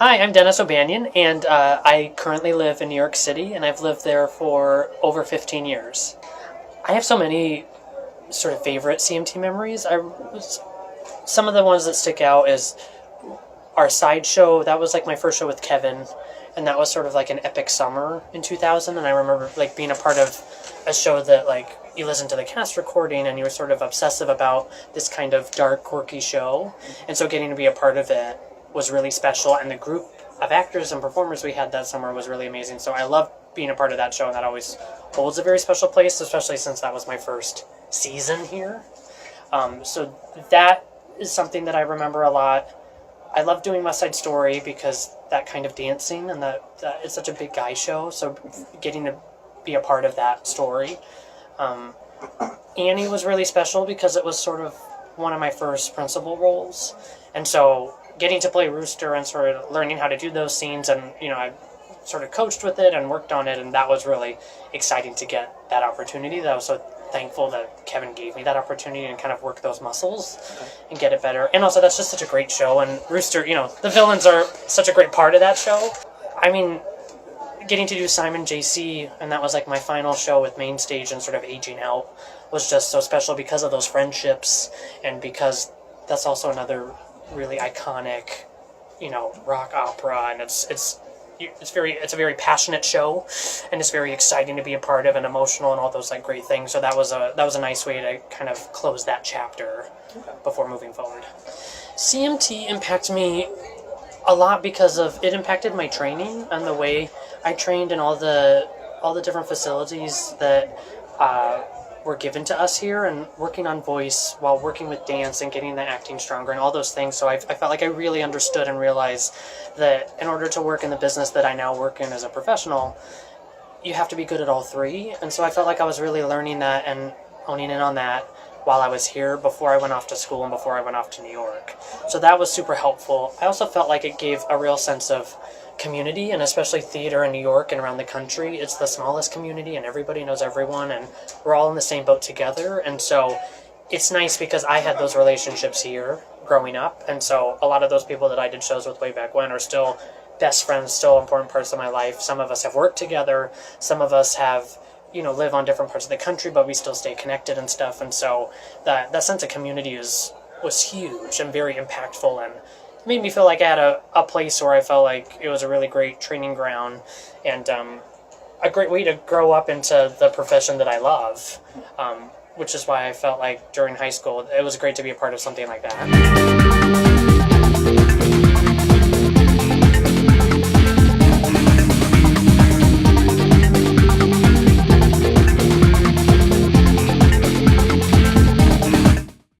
Hi, I'm Dennis O'Banion, and I currently live in New York City, and I've lived there for over 15 years. I have so many sort of favorite CMT memories. Some of the ones that stick out is our sideshow. That was like my first show with Kevin, and that was sort of like an epic summer in 2000. And I remember like being a part of a show that like you listened to the cast recording and you were sort of obsessive about this kind of dark, quirky show, and so getting to be a part of it was really special. And the group of actors and performers we had that summer was really amazing. So I love being a part of that show, and that always holds a very special place, especially since that was my first season here. So that is something that I remember a lot. I love doing West Side Story because that kind of dancing and that is such a big guy show. So getting to be a part of that story. Annie was really special because it was sort of one of my first principal roles. And so getting to play Rooster and sort of learning how to do those scenes, and I sort of coached with it and worked on it, and that was really exciting to get that opportunity. That I was so thankful that Kevin gave me that opportunity and kind of work those muscles and get it better. And also that's just such a great show, and Rooster, the villains are such a great part of that show. I mean, getting to do Simon JC, and that was like my final show with Mainstage and sort of aging out, was just so special because of those friendships, and because that's also another really iconic, rock opera, and it's a very passionate show, and it's very exciting to be a part of, and emotional, and all those like great things. So that was a nice way to kind of close that chapter before moving forward. CMT impacted me a lot because it impacted my training and the way I trained in all the different facilities that were given to us here, and working on voice while working with dance and getting the acting stronger and all those things. So I felt like I really understood and realized that in order to work in the business that I now work in as a professional, you have to be good at all three. And so I felt like I was really learning that and honing in on that while I was here, before I went off to school and before I went off to New York. So that was super helpful. I also felt like it gave a real sense of community, and especially theater in New York and around the country. It's the smallest community, and everybody knows everyone, and we're all in the same boat together. And so it's nice because I had those relationships here growing up, and so a lot of those people that I did shows with way back when are still best friends, still important parts of my life. Some of us have worked together, some of us have live on different parts of the country, but we still stay connected and stuff. And so that sense of community was huge and very impactful, and made me feel like I had a place where I felt like it was a really great training ground, and a great way to grow up into the profession that I love, which is why I felt like during high school it was great to be a part of something like that.